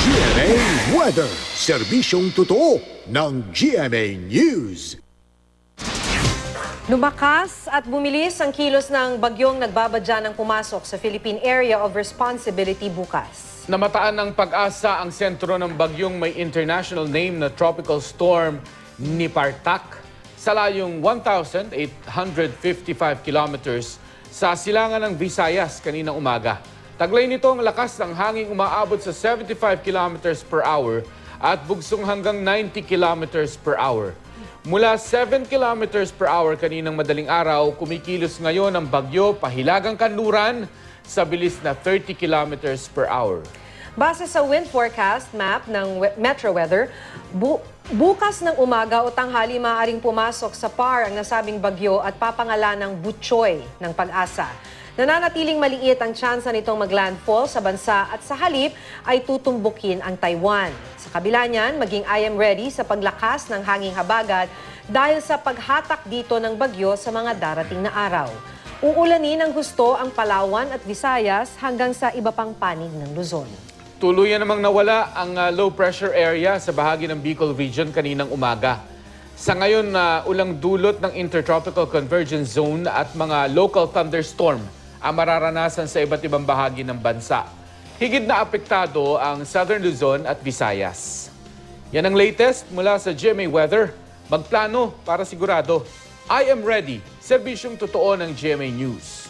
GMA Weather. Serbisyong totoo ng GMA News. Lumakas at bumilis ang kilos ng bagyong nagbabadya ng pumasok sa Philippine Area of Responsibility bukas. Namataan ng pag-asa ang sentro ng bagyong may international name na Tropical Storm Nipartak sa layong 1,855 kilometers sa silangan ng Visayas kaninang umaga. Taglay nito ang lakas ng hanging umaabot sa 75 kilometers per hour at bugsong hanggang 90 kilometers per hour. Mula 7 kilometers per hour kaninang madaling araw, kumikilos ngayon ang bagyo pahilagang kanluran sa bilis na 30 kilometers per hour. Base sa wind forecast map ng Metro Weather, bukas ng umaga o tanghali maaaring pumasok sa PAR ang nasabing bagyo at papangalan ng Butchoy ng Pag-asa. Nananatiling maliit ang tsansa nitong maglandfall sa bansa at sa halip ay tutumbukin ang Taiwan. Sa kabila niyan, maging I am ready sa paglakas ng hanging habagat dahil sa paghatak dito ng bagyo sa mga darating na araw. Uulanin ng husto ang Palawan at Visayas hanggang sa iba pang panig ng Luzon. Tuluyan namang nawala ang low pressure area sa bahagi ng Bicol Region kaninang umaga. Sa ngayon, ulang dulot ng Intertropical Convergence Zone at mga local thunderstorm ang mararanasan sa iba't ibang bahagi ng bansa. Higit na apektado ang Southern Luzon at Visayas. Yan ang latest mula sa GMA Weather. Magplano para sigurado. I am ready. Serbisyong totoo ng GMA News.